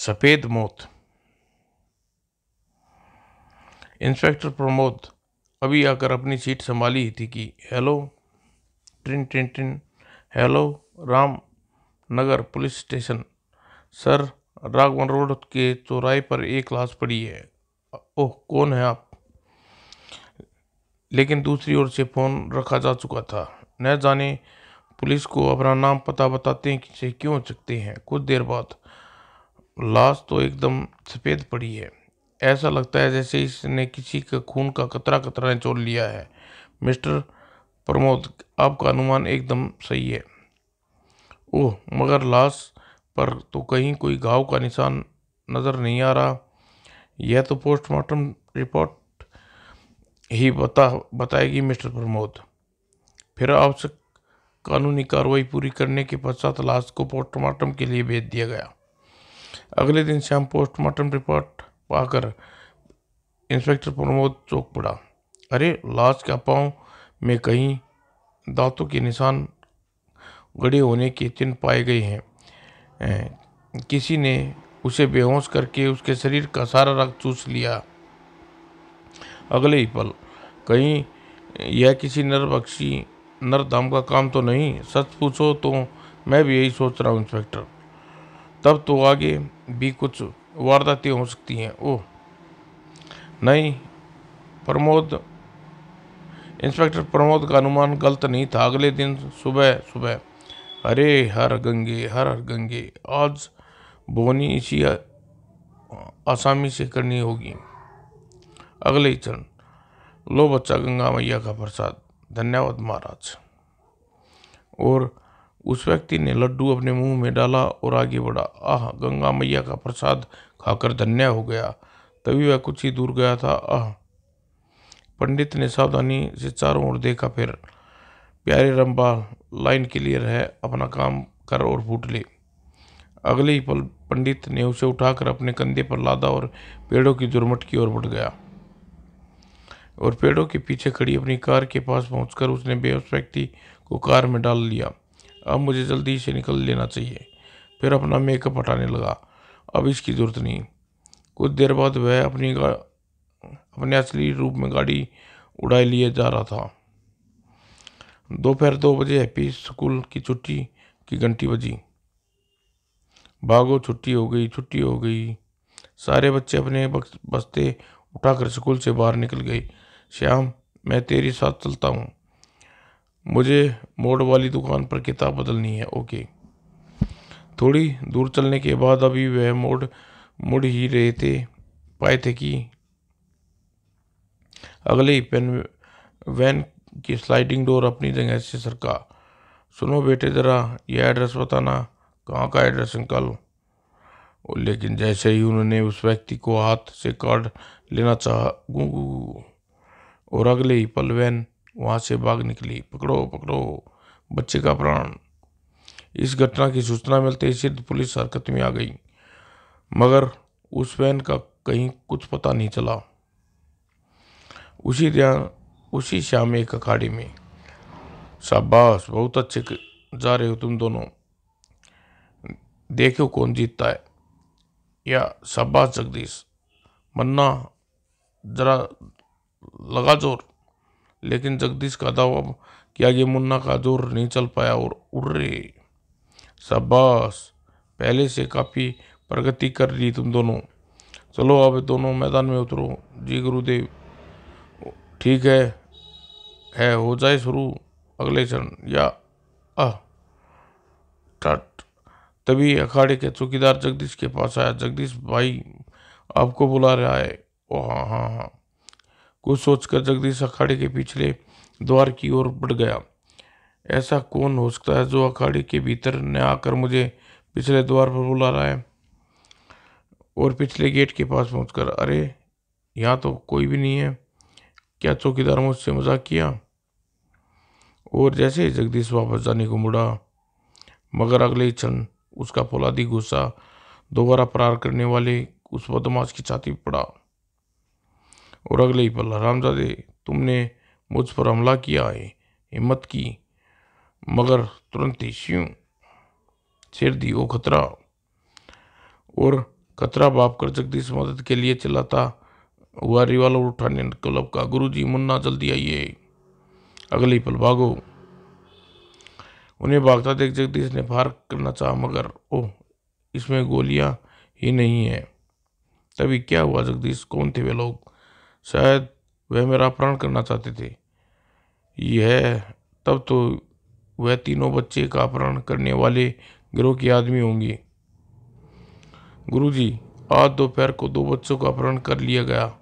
सफेद मौत। इंस्पेक्टर प्रमोद अभी आकर अपनी सीट संभाली ही थी कि हेलो ट्रिन ट्रिन ट्रिन। Hello Ram Nagar police station sir, Raghavan road के चौराहे पर एक लाश पड़ी है। ओह, कौन है आप? लेकिन दूसरी ओर से फोन रखा जा चुका था। न जाने पुलिस को अपना नाम पता बताते से क्यों हो सकते हैं। कुछ देर बाद लाश तो एकदम सफेद पड़ी है। ऐसा लगता है जैसे इसने किसी का खून का कतरा कतरा निचोड़ लिया है। मिस्टर प्रमोद, आपका अनुमान एकदम सही है। ओह, मगर लाश पर तो कहीं कोई घाव का निशान नजर नहीं आ रहा। यह तो पोस्टमार्टम रिपोर्ट ही बताएगी मिस्टर प्रमोद। फिर आवश्यक कानूनी कार्रवाई पूरी करने के पश्चात लाश को पोस्टमार्टम के लिए भेज दिया गया। अगले दिन शाम पोस्टमार्टम रिपोर्ट पाकर इंस्पेक्टर प्रमोद चौंक पड़ा। अरे, लाश का पांव में कहीं दांतों के निशान गड़े होने के चिन्ह पाए गए हैं। किसी ने उसे बेहोश करके उसके शरीर का सारा रक्त चूस लिया। अगले ही पल कहीं यह किसी नरबख्शी नरदाम का काम तो नहीं? सच पूछो तो मैं भी यही सोच रहा हूँ इंस्पेक्टर। तब तो आगे भी कुछ वारदातें हो सकती हैं। ओह नहीं, प्रमोद इंस्पेक्टर प्रमोद का अनुमान गलत नहीं था। अगले दिन सुबह सुबह अरे हर गंगे हर हर गंगे, आज बोनी इसी आसामी से करनी होगी। अगले ही क्षण, लो बच्चा, गंगा मैया का प्रसाद। धन्यवाद महाराज। और उस व्यक्ति ने लड्डू अपने मुंह में डाला और आगे बढ़ा। आह, गंगा मैया का प्रसाद खाकर धन्य हो गया। तभी वह कुछ ही दूर गया था। आह, पंडित ने सावधानी से चारों ओर देखा। फिर प्यारे रंबा, लाइन क्लियर है, अपना काम कर और फूट ले। अगले ही पल पंडित ने उसे उठाकर अपने कंधे पर लादा और पेड़ों की झुरमुट की ओर बढ़ गया। और पेड़ों के पीछे खड़ी अपनी कार के पास पहुंचकर उसने बेहोश व्यक्ति को कार में डाल लिया। अब मुझे जल्दी से निकल लेना चाहिए। फिर अपना मेकअप हटाने लगा। अब इसकी जरूरत नहीं। कुछ देर बाद वह अपने असली रूप में गाड़ी उड़ाए लिए जा रहा था। दोपहर 2 बजे हैप्पी स्कूल की छुट्टी की घंटी बजी। भागो, छुट्टी हो गई, छुट्टी हो गई। सारे बच्चे अपने बस्ते उठाकर स्कूल से बाहर निकल गए। श्याम, मैं तेरे साथ चलता हूँ। मुझे मोड़ वाली दुकान पर किताब बदलनी है। ओके। थोड़ी दूर चलने के बाद अभी वह मुड़ ही पाए थे कि अगले ही वैन की स्लाइडिंग डोर अपनी जगह से सरका। सुनो बेटे, जरा यह एड्रेस बताना। कहाँ का एड्रेस अंकल? लेकिन जैसे ही उन्होंने उस व्यक्ति को हाथ से कार्ड लेना चाहा, गू और अगले ही पल वैन वहां से भाग निकली। पकड़ो पकड़ो, बच्चे का प्राण। इस घटना की सूचना मिलते ही सिद्ध पुलिस हरकत में आ गई, मगर उस वैन का कहीं कुछ पता नहीं चला। उसी शाम एक अखाड़े में। शाबाश, बहुत अच्छे जा रहे हो तुम दोनों। देखो कौन जीतता है। या शाबाश जगदीश। मन्ना, जरा लगा जोर। लेकिन जगदीश का दावा कि आगे मुन्ना का जोर नहीं चल पाया और उर्रे। शाबाश, पहले से काफी प्रगति कर ली तुम दोनों। चलो अब दोनों मैदान में उतरो। जी गुरुदेव। ठीक है हो जाए शुरू। अगले क्षण या स्टार्ट। तभी अखाड़े के चौकीदार जगदीश के पास आया। जगदीश भाई, आपको बुला रहा है। ओ हाँ हाँ हाँ। कुछ सोचकर जगदीश अखाड़े के पिछले द्वार की ओर बढ़ गया। ऐसा कौन हो सकता है जो अखाड़े के भीतर न आकर मुझे पिछले द्वार पर बुला रहा है? और पिछले गेट के पास पहुंचकर, अरे यहाँ तो कोई भी नहीं है। क्या चौकीदार मुझसे मजाक किया? और जैसे ही जगदीश वापस जाने को मुड़ा, मगर अगले ही क्षण उसका फौलादी गुस्सा दोबारा प्रहार करने वाले उस बदमाश की छाती पर पड़ा। और अगले ही पल, हरामजादे, तुमने मुझ पर हमला किया है, हिम्मत की, मगर तुरंत ही सिर दी ओ खतरा। और खतरा भाप कर जगदीश मदद के लिए चिल्लाता हुआ रिवॉल्वर उठाने को लपका। गुरुजी, मुन्ना जल्दी आइए। अगली पल भागो। उन्हें भागता देख जगदीश ने फायर करना चाहा, मगर ओह, इसमें गोलियां ही नहीं है। तभी क्या हुआ जगदीश? कौन थे वे लोग? शायद वह मेरा अपहरण करना चाहते थे। यह तब तो वह तीनों बच्चे का अपहरण करने वाले गिरोह के आदमी होंगे। गुरुजी, आज दोपहर को 2 बच्चों का अपहरण कर लिया गया,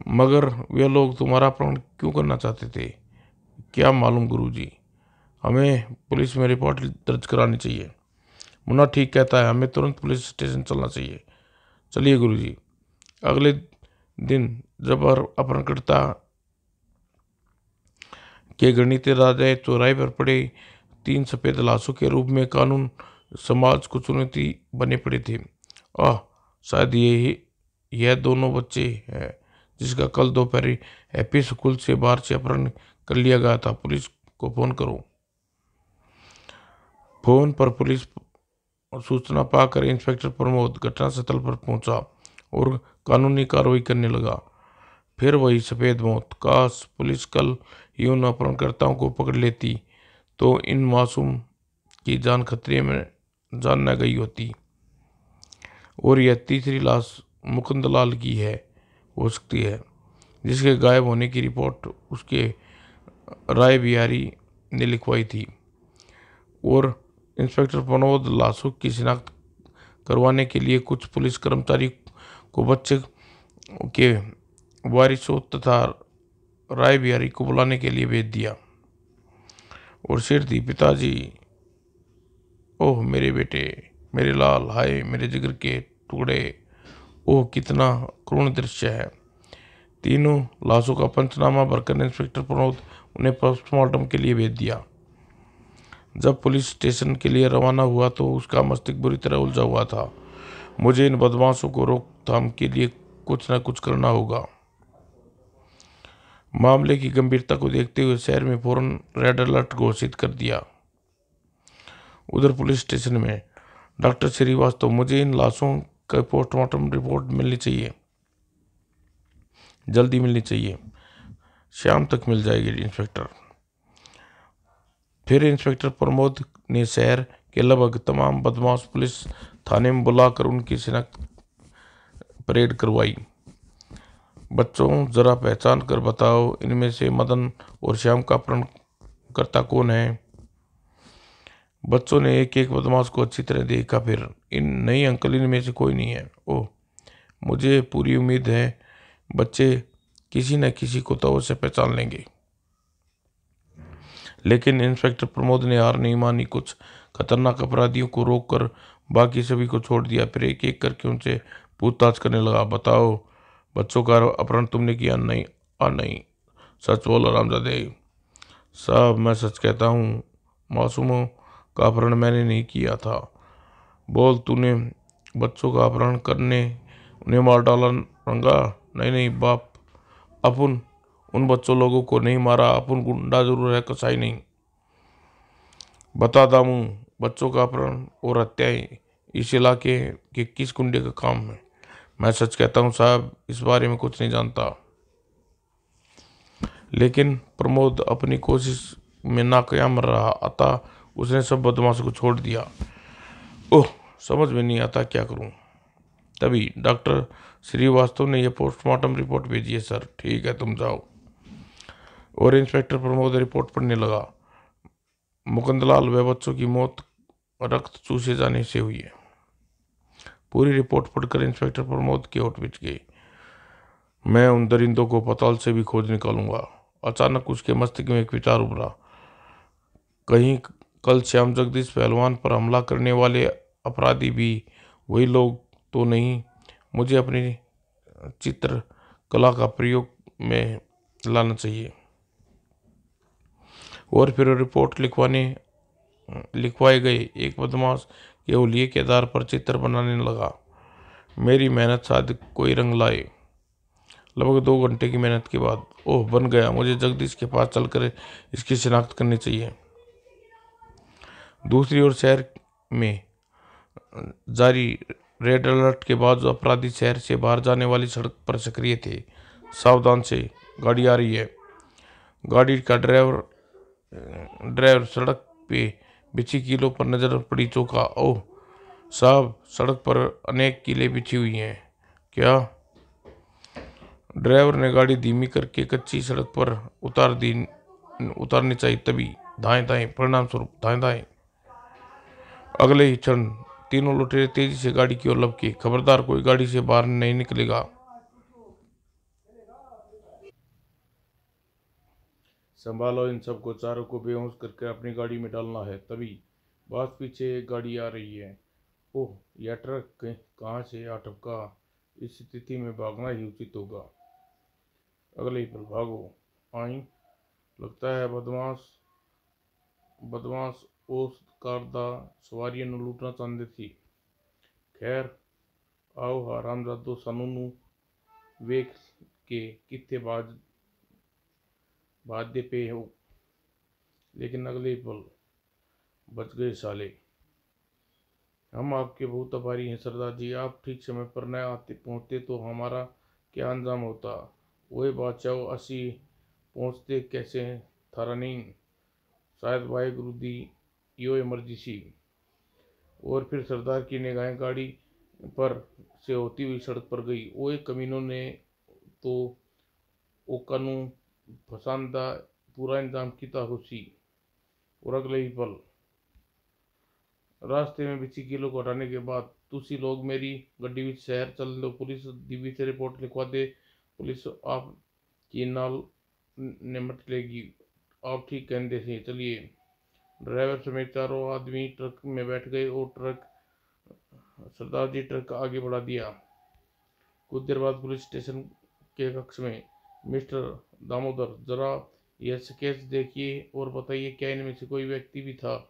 मगर वे लोग तुम्हारा अपहरण क्यों करना चाहते थे? क्या मालूम गुरुजी, हमें पुलिस में रिपोर्ट दर्ज करानी चाहिए। मुन्ना ठीक कहता है, हमें तुरंत पुलिस स्टेशन चलना चाहिए। चलिए गुरुजी। अगले दिन जब अपहरणकर्ता के गणितीय राजा चौराहे पर पड़े 3 सफेद लाशों के रूप में कानून समाज को चुनौती बने पड़े थे। शायद यह दोनों बच्चे हैं जिसका कल दोपहर हैप्पी स्कूल से बाहर से अपहरण कर लिया गया था। पुलिस को फोन करो। फोन पर पुलिस सूचना पाकर इंस्पेक्टर प्रमोद घटनास्थल पर पहुंचा और कानूनी कार्रवाई करने लगा। फिर वही सफेद मौत। काश पुलिस कल ही उन अपहरणकर्ताओं को पकड़ लेती तो इन मासूम की जान खतरे में जान न गई होती। और यह तीसरी लाश मुकुंदलाल की हो सकती है, जिसके गायब होने की रिपोर्ट उसके राय बिहारी ने लिखवाई थी। और इंस्पेक्टर प्रमोद लाशों की शिनाख्त करवाने के लिए कुछ पुलिस कर्मचारी को बच्चे के वारिसों तथा राय बिहारी को बुलाने के लिए भेज दिया और शेर दी, पिताजी, ओह मेरे बेटे, मेरे लाल, हाय मेरे जिगर के टुकड़े। ओह कितना करुण दृश्य है। तीनों लाशों का पंचनामा भरकर इंस्पेक्टर प्रमोद उन्हें पोस्टमार्टम के लिए भेज दिया। जब पुलिस स्टेशन के लिए रवाना हुआ तो उसका मस्तिष्क बुरी तरह उलझा हुआ था। मुझे इन बदमाशों को रोकथाम के लिए कुछ न कुछ करना होगा। मामले की गंभीरता को देखते हुए शहर में फौरन रेड अलर्ट घोषित कर दिया। उधर पुलिस स्टेशन में डॉक्टर श्रीवास्तव, मुझे इन लाशों का पोस्टमार्टम रिपोर्ट मिलनी चाहिए, जल्दी मिलनी चाहिए। शाम तक मिल जाएगी इंस्पेक्टर। फिर इंस्पेक्टर प्रमोद ने शहर के लगभग तमाम बदमाश पुलिस थाने में बुलाकर उनकी शिनाख्त परेड करवाई। बच्चों, जरा पहचान कर बताओ, इनमें से मदन और श्याम का अपहरणकर्ता कौन है? बच्चों ने एक एक बदमाश को अच्छी तरह देखा। फिर नहीं अंकल, इनमें से कोई नहीं है। ओह, मुझे पूरी उम्मीद है बच्चे किसी न किसी को तो उसे पहचान लेंगे। लेकिन इंस्पेक्टर प्रमोद ने हार नहीं मानी। कुछ खतरनाक अपराधियों को रोककर बाकी सभी को छोड़ दिया। फिर एक एक करके उनसे पूछताछ करने लगा। बताओ, बच्चों का अपहरण तुमने किया? नहीं। नहीं, सच बोल हरामजादे। साहब, मैं सच कहता हूँ, मासूमों का अपहरण मैंने नहीं किया था। बोल, तूने बच्चों का अपहरण करने उन्हें मार डाला रंगा? नहीं नहीं बाप, अपन उन बच्चों लोगों को नहीं मारा। अपन गुंडा जरूर है, कसाई नहीं। बता दामू, बच्चों का अपहरण और हत्याएं इस इलाके के किस गुंडे का काम है? मैं सच कहता हूँ साहब, इस बारे में कुछ नहीं जानता। लेकिन प्रमोद अपनी कोशिश में नाकाम रहा, अतः उसने सब बदमाशों को छोड़ दिया। ओह, समझ में नहीं आता क्या करूं। तभी डॉक्टर श्रीवास्तव ने यह पोस्टमार्टम रिपोर्ट भेजी है। सर, ठीक है, तुम जाओ। और इंस्पेक्टर प्रमोद रिपोर्ट पढ़ने लगा। मुकुंदलाल व बच्चों की मौत रक्त चूसे जाने से हुई है। पूरी रिपोर्ट पढ़कर इंस्पेक्टर प्रमोद की होठ बिछ गई। मैं उन दरिंदों को पताल से भी खोज निकालूंगा। अचानक उसके मस्तिष्क में एक विचार उभरा। कहीं कल श्याम जगदीश पहलवान पर हमला करने वाले अपराधी भी वही लोग तो नहीं? मुझे अपनी चित्रकला का प्रयोग में लाना चाहिए। और फिर रिपोर्ट लिखवाए गए एक बदमाश के हुलिये के आधार पर चित्र बनाने लगा। मेरी मेहनत शायद कोई रंग लाए। लगभग 2 घंटे की मेहनत के बाद ओह, बन गया। मुझे जगदीश के पास चलकर इसकी शिनाख्त करनी चाहिए। दूसरी ओर शहर में जारी रेड अलर्ट के बाद जो अपराधी शहर से बाहर जाने वाली सड़क पर सक्रिय थे। सावधान से, गाड़ी आ रही है। गाड़ी का ड्राइवर सड़क पे बिछी कीलों पर नजर पड़ी, चौंका। ओह साहब, सड़क पर अनेक कीलें बिछी हुई हैं। क्या? ड्राइवर ने गाड़ी धीमी करके कच्ची सड़क पर उतारनी चाहिए, तभी दाएं दाएं, परिणाम स्वरूप दाएं दाएं। अगले ही क्षण तीनों लुटेरे तेजी से गाड़ी की ओर लपके। खबरदार, कोई गाड़ी से बाहर नहीं निकलेगा। संभालो इन सबको, चारों को बेहोश करके अपनी गाड़ी में डालना है। तभी बस पीछे एक गाड़ी आ रही है। ओह, यह ट्रक कहाँ से आ टपका? इस स्थिति में भागना ही उचित होगा। अगले ही पल, भागो। आई, लगता है बदमाश बदमाश उस कार दा सवारियों ਨੂੰ लूटना चाहते थी। खैर, आओ हरामजादो, सानू नू वेख के कित्थे भाजदे पे हो। लेकिन अगले ही पल, बच गए साले। हम आपके बहुत आभारी हैं सरदार जी। आप ठीक समय पर न आते पहुँचते तो हमारा क्या अंजाम होता। वही बादशाह असी पहुँचते कैसे थारा नहीं। शायद वाहेगुरु दी यो इमरजेंसी। और फिर सरदार की निगाहें गाड़ी पर से होती हुई सड़क पर गई। वो एक कमीनों ने तो ओकानू फसांदा पूरा इंतजाम किया हुसी। और अगले ही पल, रास्ते में बिछी कीलों को हटाने के बाद, तुसी लोग मेरी गड्डी विच शहर चल लो। पुलिस दी से रिपोर्ट लिखवा दे। पुलिस आप की नाल निमट लेगी। आप ठीक कहते थे, चलिए। ड्राइवर समेत चारों आदमी ट्रक में बैठ गए और सरदार जी ट्रक आगे बढ़ा दिया। कुछ देर बाद पुलिस स्टेशन के कक्ष में, मिस्टर दामोदर, जरा यह स्केच देखिए और बताइए क्या इनमें से कोई व्यक्ति भी था।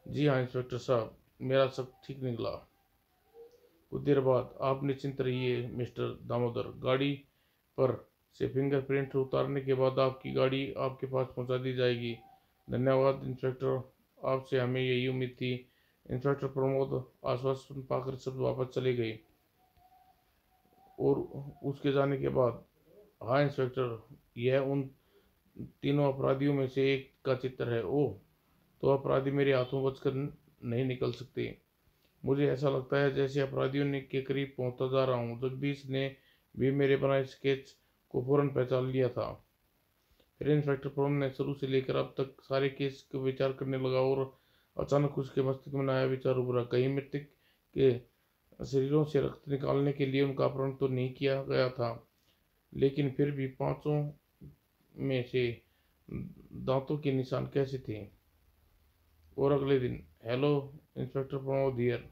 जी हाँ इंस्पेक्टर साहब, मेरा सब ठीक निकला। कुछ देर बाद, आप निश्चिंत रहिए मिस्टर दामोदर। गाड़ी पर से फिंगरप्रिंट उतारने के बाद आपकी गाड़ी आपके पास पहुंचा दी जाएगी। धन्यवाद इंस्पेक्टर, आपसे हमें यही उम्मीद थी। इंस्पेक्टर प्रमोद आश्वासन पाकर सब वापस चले गए। और उसके जाने के बाद, हाँ इंस्पेक्टर, यह उन तीनों अपराधियों में से एक का चित्र है। ओह, तो अपराधी मेरे हाथों बचकर नहीं निकल सकते। मुझे ऐसा लगता है जैसे अपराधियों ने के करीब पहुंचता जा रहा हूँ। जगदीश ने भी मेरे बनाए स्केच को फौरन पहचान लिया था। फिर इंस्पेक्टर प्रमोद ने शुरू से लेकर अब तक सारे केस को विचार करने लगा और अचानक उसके मस्तिष्क में नया विचार उभरा। कहीं मृतक के शरीरों से रक्त निकालने के लिए उनका अपहरण तो नहीं किया गया था, लेकिन फिर भी पांचों में से दांतों के निशान कैसे थे। और अगले दिन, hello inspector Pramod here.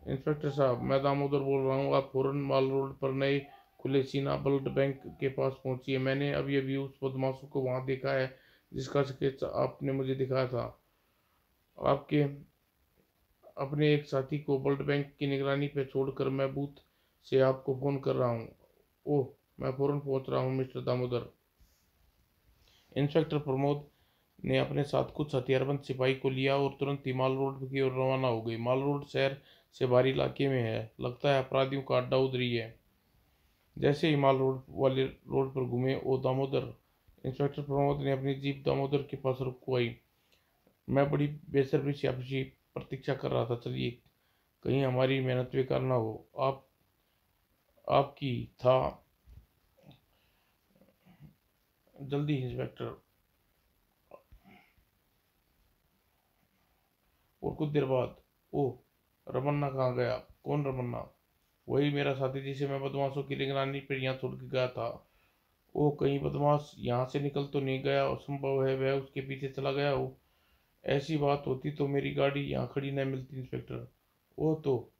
Inspector साहब, मैं दामोदर बोल रहा हूँ। आप फौरन माल रोड पर नए खुले सीना ब्लड बैंक के पास पहुंचिए। मैंने अभी अभी उस बदमाशों को वहां देखा है जिसका स्केच आपने मुझे दिखाया था। आपके अपने एक साथी को ब्लड बैंक की निगरानी पर छोड़कर मैं बूथ से आपको फोन कर रहा हूँ। ओह, मैं फौरन पहुंच रहा हूँ मिस्टर दामोदर। इंस्पेक्टर प्रमोद ने अपने साथ कुछ हथियारबंद सिपाही को लिया और तुरंत ही माल रोड की ओर रवाना हो गई। माल रोड शहर से बाहरी इलाके में है। लगता है अपराधियों का अड्डा उधर ही है। जैसे ही माल रोड वाले रोड पर घूमे, ओ दामोदर, इंस्पेक्टर प्रमोद ने अपनी जीप दामोदर के पास रुकवाई। मैं बड़ी बेसब्री से आपकी प्रतीक्षा कर रहा था। चलिए, कहीं हमारी मेहनत बेकार ना हो। आपकी था जल्दी इंस्पेक्टर। और कुछ देर बाद, ओह, रमन्ना कहाँ गया? कौन रमन्ना? वही मेरा साथी जिसे मैं बदमाशों की निगरानी पर यहाँ छोड़ के गया था। वो कहीं बदमाश यहाँ से निकल तो नहीं गया? असंभव है वह उसके पीछे चला गया हो। ऐसी बात होती तो मेरी गाड़ी यहाँ खड़ी न मिलती इंस्पेक्टर। वो तो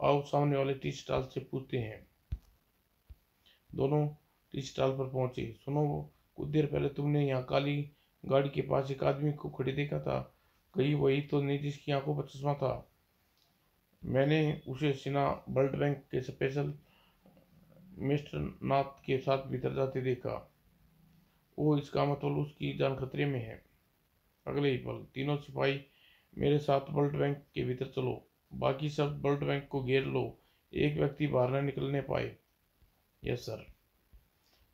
आओ सामने वाले टी स्टॉल से पूछते हैं। दोनों टी स्टॉल पर पहुंचे। सुनो, कुछ देर पहले तुमने यहाँ काली गाड़ी के पास एक आदमी को खड़े देखा था। कहीं वही तो नहीं जिसकी आंखों पर चश्मा था? मैंने उसे सिन्हा ब्लड बैंक के स्पेशल मिस्टर नाथ के साथ भीतर जाते देखा। वो, इसका मतलब उसकी जान खतरे में है। अगले ही पल, तीनों सिपाही मेरे साथ ब्लड बैंक के भीतर चलो। बाकी सब ब्लड बैंक को घेर लो, एक व्यक्ति बाहर न निकलने पाए। Yes sir.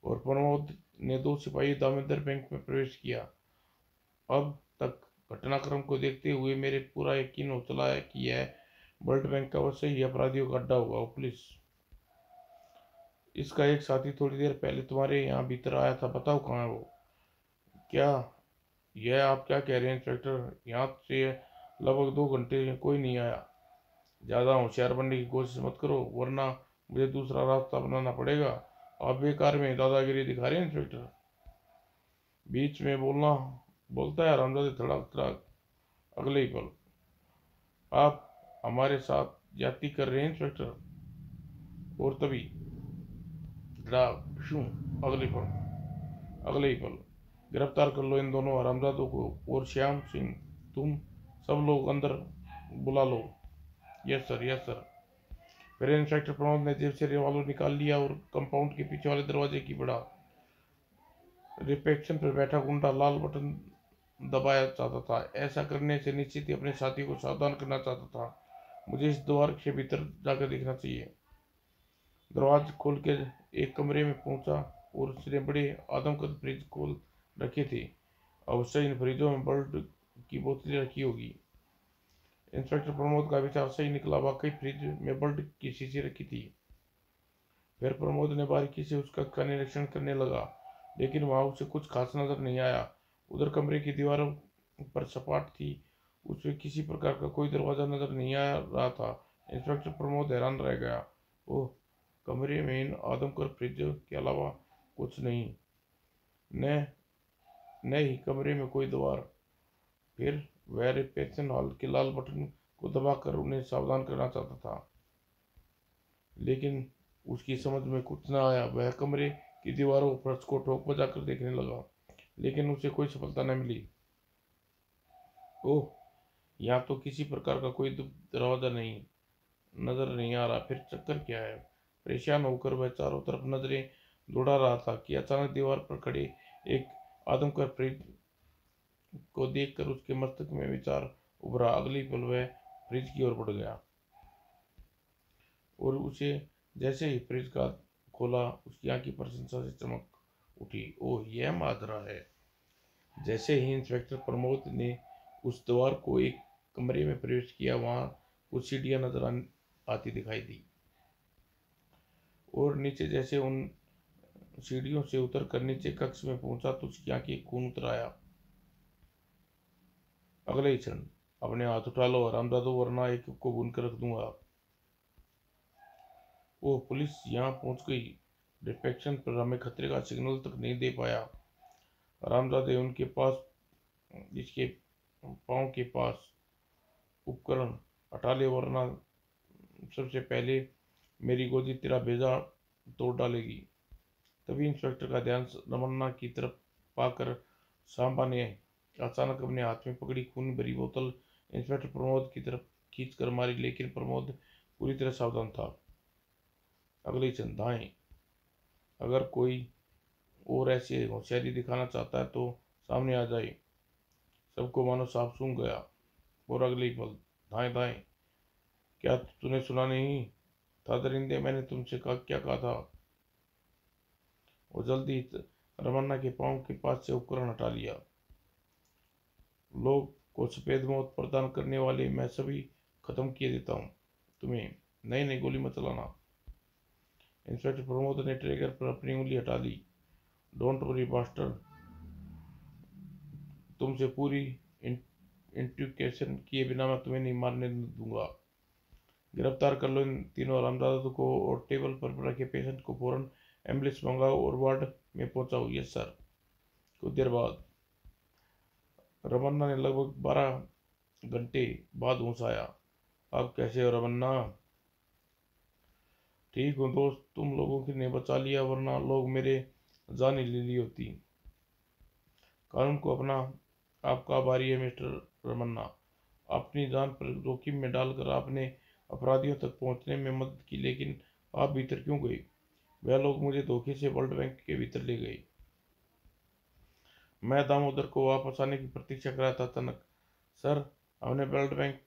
और प्रमोद ने 2 सिपाही दामोदर बैंक में प्रवेश किया। अब तक घटनाक्रम को देखते हुए मेरे पूरा यकीन हो चला है कि यह ब्लड बैंक का अवश्य ही अपराधियों का अड्डा होगा। पुलिस, इसका एक साथी थोड़ी देर पहले तुम्हारे यहाँ भीतर आया था, बताओ कहाँ है वो? क्या यह आप क्या कह रहे हैं इंस्पेक्टर? यहाँ से लगभग 2 घंटे कोई नहीं आया। ज़्यादा होशियार बनने की कोशिश मत करो, वरना मुझे दूसरा रास्ता अपनाना पड़ेगा। आप बेकार में दादागिरी दिखा रहे हैं इंस्पेक्टर। बीच में बोलता है रामजादे धड़ाक धड़ाक। अगले ही पल, आप हमारे साथ ज्यादती कर रहे हैं इंस्पेक्टर। और तभी धड़ाक शू। अगले ही पल, गिरफ्तार कर लो इन दोनों हरामजादों को। और श्याम सिंह, तुम सब लोग अंदर बुला लो। Yes sir, yes sir. फिर इंस्पेक्टर प्रमोद ने जेब से रिवॉल्वर निकाल लिया और कंपाउंड के पीछे वाले दरवाजे की बढ़ा। रिसेप्शन पर बैठा गुंडा लाल बटन दबाया चाहता था। ऐसा करने से निश्चित ही अपने साथी को सावधान करना चाहता था। मुझे इस द्वार के भीतर जाकर देखना चाहिए। दरवाजा खोल के एक कमरे में पहुंचा और उसने बड़े आदमकद फ्रिज खोल रखे थे। अवश्य इन फ्रिजों में बर्ड की बोतलें रखी होगी। इंस्पेक्टर प्रमोद का विचार सही निकला। वाकई फ्रिज में बर्ड की शीशी रखी थी। फिर प्रमोद ने बारीकी से उसका का निरीक्षण करने लगा, लेकिन वहां उसे कुछ खास नजर नहीं आया। उधर कमरे की दीवारों पर सपाट थी, उसमें किसी प्रकार का कोई दरवाजा नजर नहीं आ रहा था। इंस्पेक्टर प्रमोद हैरान रह गया। ओह, कमरे में इन आदमखोर फ्रिज के अलावा कुछ नहीं। न न ही कमरे में कोई दीवार। फिर वह रिसेप्शन हॉल के लाल बटन को दबाकर उन्हें सावधान करना चाहता था, लेकिन उसकी समझ में कुछ न आया। वह कमरे की दीवारों पर फर्श को ठोक बजाकर देखने लगा, लेकिन उसे कोई सफलता न मिली। ओह, यहाँ तो किसी प्रकार का कोई दरवाजा नहीं नजर नहीं आ रहा। फिर चक्कर क्या है? परेशान होकर वह चारों तरफ नजरें दौड़ा रहा था कि अचानक दीवार पर खड़े एक आदमखोर फ्रिज को देखकर उसके मस्तिष्क में विचार उभरा। अगली पल वह फ्रिज की ओर बढ़ गया और उसे जैसे ही फ्रिज का खोला, उसकी आंखें प्रशंसा से चमक उठी। ओह, यह माजरा है। जैसे ही इंस्पेक्टर प्रमोद ने उस द्वार को एक कमरे में प्रवेश किया, वहां कुछ सीढ़ियां नजर आती दिखाई दी और नीचे जैसे उन सीढ़ियों से उतर कर नीचे कक्ष में पहुंचा तो उसकी आंखें खून उतर आया। अगले ही क्षण, अपने हाथ उठा लो हरामजादो, वरना एक को भून कर रख दूंगा। वो पुलिस यहाँ पहुंच गई। रिसेप्शन पर हमें खतरे का सिग्नल तक नहीं दे पाया। हरामजादे, उनके पास इसके पाँव के पास उपकरण हटा ले, वरना सबसे पहले मेरी गोदी तेरा भेजा तोड़ डालेगी। तभी इंस्पेक्टर का ध्यान रमन्ना की तरफ पाकर सांबा ने अचानक अपने हाथ में पकड़ी खून भरी बोतल इंस्पेक्टर प्रमोद की तरफ खींच कर मारी, लेकिन प्रमोद पूरी तरह सावधान था। अगले क्षण दाएं। अगर कोई और ऐसी होशियारी दिखाना चाहता है तो सामने आ जाए। सबको मानो सांप सूंघ गया। और अगले ही पल, दाएं दाएं। क्या तूने सुना नहीं था दरिंदे? मैंने तुमसे क्या कहा था? वो जल्दी रमन्ना के पाँव के पास से उपकरण हटा लिया। लोग को सफेद मौत प्रदान करने वाले मैं सभी खत्म किए देता हूँ। तुम्हें नई नई गोली मत चलाना। इंस्पेक्टर प्रमोद ने ट्रिगर पर अपनी उंगली हटा ली। डोंट वरी मास्टर, तुमसे पूरी इंट्यूकेशन किए बिना मैं तुम्हें नहीं मारने दूंगा। गिरफ्तार कर लो इन तीनों हरामजादों को और टेबल पर रखे पेशेंट को फौरन एम्बुलेंस मंगाओ और वार्ड में पहुंचाओ। Yes sir. कुछ देर बाद रमन्ना ने लगभग 12 घंटे बाद होश आया। अब कैसे हो रमन्ना? ठीक हूँ दोस्त, तुम लोगों ने बचा लिया, वरना लोग मेरे जान ही ले ली होती। कानून को अपना आपका आभारी है मिस्टर रमन्ना। अपनी जान पर जोखिम में डालकर आपने अपराधियों तक पहुंचने में मदद की, लेकिन आप भीतर क्यों गए? वह लोग मुझे धोखे से वर्ल्ड बैंक के भीतर ले गए। मैं दामोदर को वापस आने की प्रतीक्षा कर रहा था। तनक सर, हमने वर्ल्ड बैंक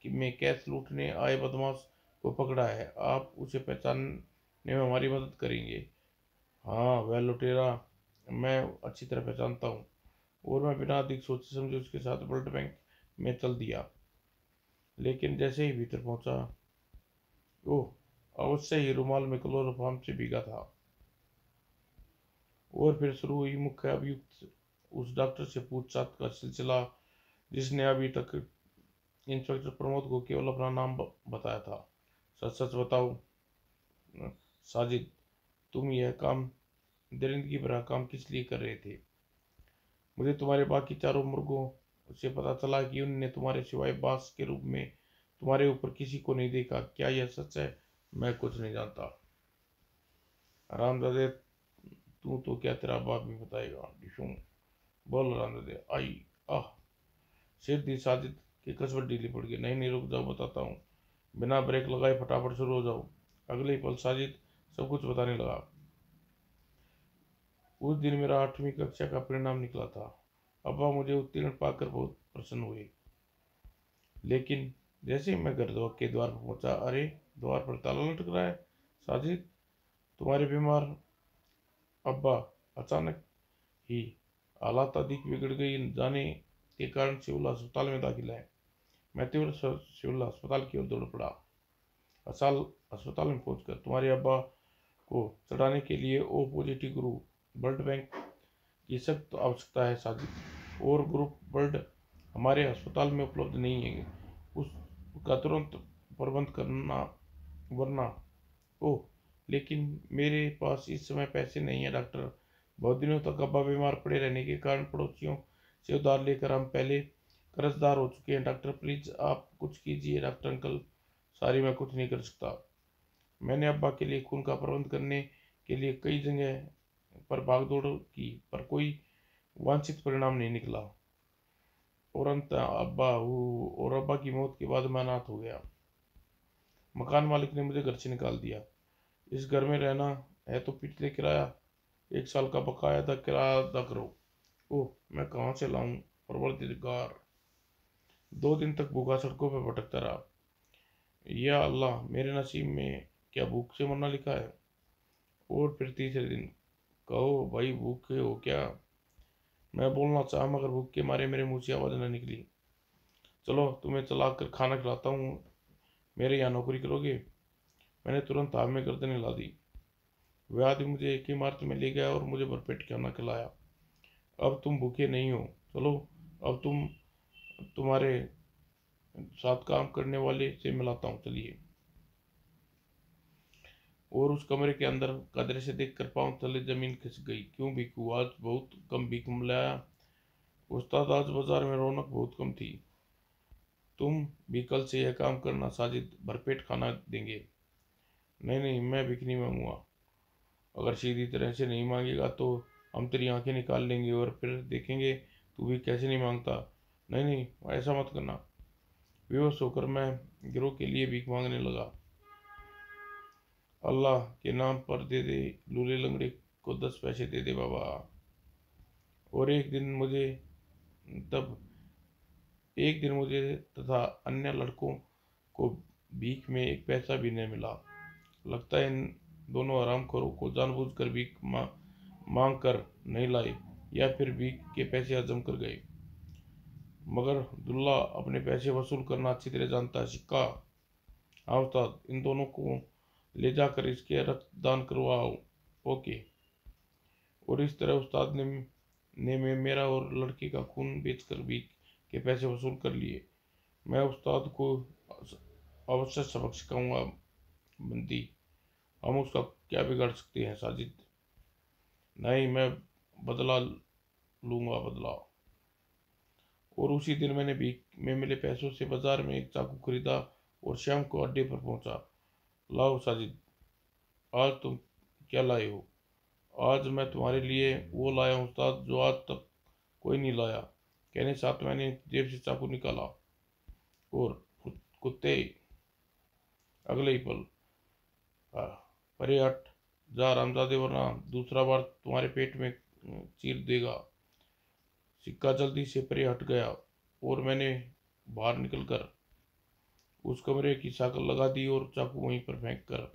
कि में कैश लूटने आए बदमाश को पकड़ा है। आप उसे पहचानने में हमारी मदद करेंगे? हाँ, वह लुटेरा मैं अच्छी तरह पहचानता हूँ। और मैं बिना अधिक सोचे समझे उसके साथ ब्लड बैंक में चल दिया। लेकिन जैसे ही भीतर पहुंचा, ओह, अवश्य ही रुमाल में क्लोरोफॉर्म से भीगा था। और फिर शुरू हुई मुख्य अभियुक्त उस डॉक्टर से पूछताछ का सिलसिला जिसने अभी तक इंस्पेक्टर प्रमोद को केवल अपना नाम बताया था। सच सच बताओ साजिद, तुम यह काम दरिंदगी भरा काम किस लिए कर रहे थे? मुझे तुम्हारे बाकी चारों मुर्गों से पता चला कि उनने तुम्हारे सिवाय बास के रूप में तुम्हारे ऊपर किसी को नहीं देखा। क्या यह सच है? मैं कुछ नहीं जानता। रामदादे, तू तो क्या तेरा बाप भी बताएगा। डिशुम, बोल रामदादे। आई आह, सिर दी साजिद की कसवट ढीली पड़ गई। नहीं नहीं, रुक जाओ, बताता हूँ। बिना ब्रेक लगाए फटाफट शुरू हो जाओ। अगले ही पल साजिद सब कुछ बताने लगा। उस दिन मेरा 8वीं कक्षा का परिणाम निकला था। अब्बा मुझे उत्तीर्ण पाकर बहुत प्रसन्न हुए। लेकिन जैसे ही मैं घर के द्वार पर पहुंचा, अरे, द्वार पर ताला लटक रहा है। साजिद, तुम्हारे बीमार अब्बा अचानक ही हालात अधिक बिगड़ गई जाने के कारण सिविल अस्पताल में दाखिल है। मैं तीव्र सिविल अस्पताल की ओर दौड़ पड़ा। अस्पताल में पहुंचकर तुम्हारे अब्बा को चढ़ाने के लिए O positive group blood bank की सख्त आवश्यकता है साजिद। और ग्रुप ब्लड हमारे अस्पताल में उपलब्ध नहीं है। उसका तुरंत प्रबंध करना, वरना। ओह, लेकिन मेरे पास इस समय पैसे नहीं है डॉक्टर। बहुत दिनों तक अब्बा बीमार पड़े रहने के कारण पड़ोसियों से उधार लेकर हम पहले कर्जदार हो चुके हैं। डॉक्टर प्लीज आप कुछ कीजिए। डॉक्टर अंकल, सॉरी, मैं कुछ नहीं कर सकता। मैंने अब्बा के लिए खून का प्रबंध करने के लिए कई जगह पर भागदौड़ की, पर कोई वांछित परिणाम नहीं निकला। और अंत अब्बा की मौत के बाद मैं अनाथ हो गया। मकान मालिक ने मुझे घर से निकाल दिया। इस घर में रहना है तो पिछले किराया 1 साल का बकाया था, किराया अदा करो। ओह, मैं कहाँ से लाऊं परवरदिगार। 2 दिन तक भूखा सड़कों पर भटकता रहा। या अल्लाह, मेरे नसीब में क्या भूख से मरना लिखा है? और फिर तीसरे दिन, कहो भाई, भूखे हो क्या? मैं बोलना चाहा मगर भूख के मारे मेरे मुंह से आवाज़ न निकली। चलो, तुम्हें चला कर खाना खिलाता हूँ, मेरे यहाँ नौकरी करोगे? मैंने तुरंत हाँ में गर्दन हिला दी। वह आदमी मुझे एक ही इमारत में ले गया और मुझे भरपेट खाना खिलाया। अब तुम भूखे नहीं हो, चलो अब तुम्हारे साथ काम करने वाले से मिलाता हूँ, चलिए। और उस कमरे के अंदर का दृश्य देखकर पांव तले जमीन खिसक गई। क्यों भीखू, आज बहुत कम भीख मिलाया उस्ताद, आज बाजार में रौनक बहुत कम थी। तुम भी कल से यह काम करना साजिद, भरपेट खाना देंगे। नहीं नहीं, मैं भीख नहीं मांगूंगा। अगर सीधी तरह से नहीं मांगेगा तो हम तेरी आंखें निकाल लेंगे और फिर देखेंगे तू भी कैसे नहीं मांगता। नहीं नहीं, ऐसा मत करना। बेहोश होकर मैं गिरोह के लिए भीख मांगने लगा। अल्लाह के नाम पर दे दे, लूले लंगड़े को 10 पैसे दे दे बाबा। और तब एक दिन मुझे तथा अन्य लड़कों को भीख में 1 पैसा भी नहीं मिला। लगता है इन दोनों हरामखोरों को जानबूझकर भीख मांग कर नहीं लाए, या फिर भीख के पैसे हजम कर गए। मगर दुल्ला अपने पैसे वसूल करना अच्छी तरह जानता है। सिक्का, हाँ उस्ताद, इन दोनों को ले जाकर इसके रक्तदान करवाओ। ओके। और इस तरह उस्ताद ने मेरा और लड़की का खून बेचकर भीख के पैसे वसूल कर लिए। मैं उस्ताद को अवश्य सबक सिखाऊंगा। बंदी, हम उसका क्या बिगाड़ सकते हैं साजिद? नहीं, मैं बदला लूंगा, बदला। और उसी दिन मैंने भीख में मिले पैसों से बाजार में एक चाकू खरीदा और शाम को अड्डे पर पहुंचा। लाओ साजिद, आज तुम क्या लाए हो? आज मैं तुम्हारे लिए वो लाया हूँ उस्ताद जो आज तक कोई नहीं लाया। कहने साथ मैंने जेब से चाकू निकाला और कुत्ते, अगले ही पल, परे हट जा रामजादे, वरना दूसरा बार तुम्हारे पेट में चीर देगा। सिक्का जल्दी से परे हट गया और मैंने बाहर निकलकर उस कमरे की साकल लगा दी और चाकू वहीं पर फेंक कर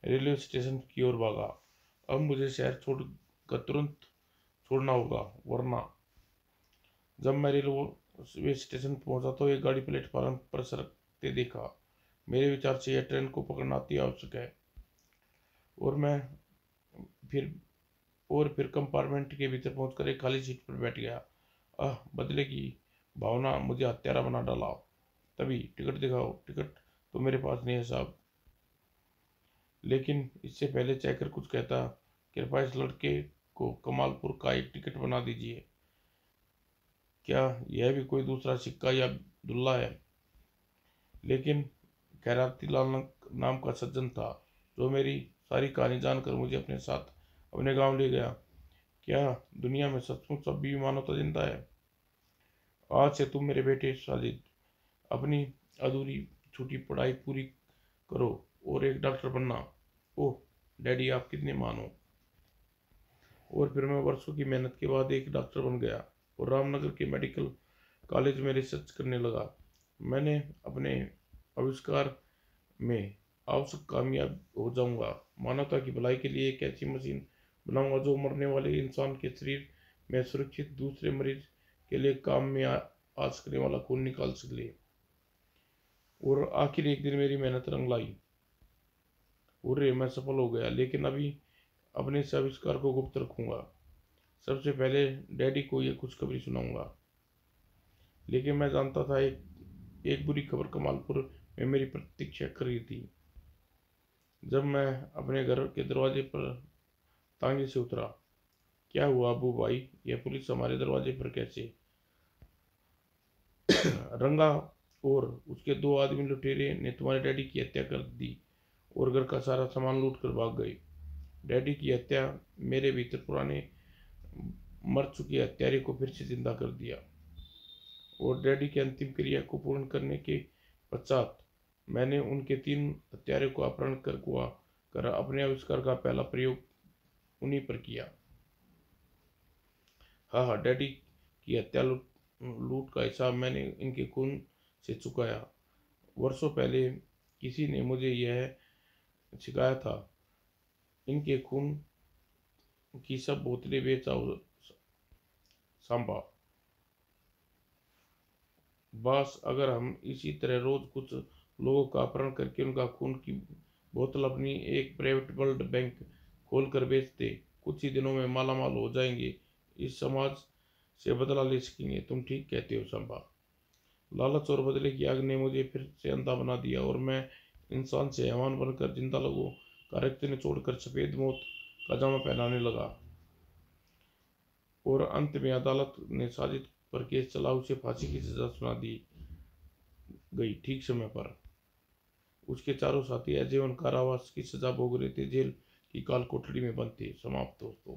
रेलवे स्टेशन की ओर भागा। अब मुझे शहर छोड़कर तुरंत छोड़ना होगा, वरना। जब मैं रेलवे स्टेशन पहुंचा तो एक गाड़ी प्लेटफार्म पर सरकते देखा। मेरे विचार से यह ट्रेन को पकड़ना अति आवश्यक है। और मैं फिर फिर कंपार्टमेंट के भीतर पहुंचकर एक खाली सीट पर बैठ गया। बदले की भावना मुझे हत्यारा बना डाला। तभी, टिकट दिखाओ। टिकट तो मेरे पास नहीं है साहब। लेकिन इससे पहले चेकर कुछ कहता, कृपया इस लड़के को कमालपुर का एक टिकट बना दीजिए। क्या यह भी कोई दूसरा सिक्का या दुल्ला है? लेकिन खैराती लाल नाम का सज्जन था, जो मेरी सारी कहानी जानकर मुझे अपने साथ अपने गांव ले गया। क्या दुनिया में सचमुच अब भी मानवता जिंदा है? आज से तुम मेरे बेटे साजिद अपनी अधूरी छूटी पढ़ाई पूरी करो और एक डॉक्टर बनना। ओह डैडी, आप कितने मानो। और फिर मैं वर्षों की मेहनत के बाद एक डॉक्टर बन गया और रामनगर के मेडिकल कॉलेज में रिसर्च करने लगा। मैंने अपने आविष्कार में आवश्यक कामयाब हो जाऊंगा। मानवता की भलाई के लिए एक ऐसी मशीन बनाऊंगा जो मरने वाले इंसान के शरीर में सुरक्षित दूसरे मरीज के लिए काम में आ सकने वाला खून निकाल सके। और आखिर एक दिन मेरी मेहनत रंग लाई और मैं सफल हो गया। लेकिन अभी अपने इस आविष्कार को गुप्त रखूंगा। सबसे पहले डैडी को ये खुशखबरी सुनाऊंगा। लेकिन मैं जानता था एक बुरी खबर कमालपुर में मेरी प्रतीक्षा कर रही थी। जब मैं अपने घर के दरवाजे पर तांगे से उतरा। क्या हुआ अबू भाई, यह पुलिस हमारे दरवाजे पर कैसे? रंगा और उसके दो आदमी लुटेरे ने तुम्हारे डैडी की हत्या कर दी और घर का सारा सामान लूट कर भाग गए। डैडी की हत्या मेरे भीतर पुराने मर चुके हत्यारे को फिर से जिंदा कर दिया। और डैडी की अंतिम क्रिया को पूर्ण करने के पश्चात मैंने उनके 3 हत्यारे को अपहरण कर अपने आविष्कार का पहला प्रयोग उन्हीं पर किया। हाँ हाँ, डैडी की हत्या लूट का हिसाब मैंने इनके खून से चुकाया। वर्षों पहले किसी ने मुझे यह सिखाया था, इनके खून की सब बोतलें बेच आओ सांबा। बस अगर हम इसी तरह रोज कुछ लोगों का अपहरण करके उनका खून की बोतल अपनी एक प्राइवेट ब्लड बैंक खोल कर बेचते, कुछ ही दिनों में माला माल हो जाएंगे। इस समाज से बदला ले सकेंगे। तुम ठीक कहते हो संभा। लालच और बदले की आग ने मुझे फिर से अंधा बना दिया और मैं इंसान से हैवान बनकर जिंदा लोगों का रक्त निचोड़कर सफेद मौत का जामा पहनाने लगा। और अंत में अदालत ने साजिद पर केस चला, उसे फांसी की सजा सुना दी गई ठीक समय पर। उसके चारों साथी आजीवन कारावास की सजा भोग रहे थे, जेल की काल कोठरी में बंद थे। समाप्त दोस्तों।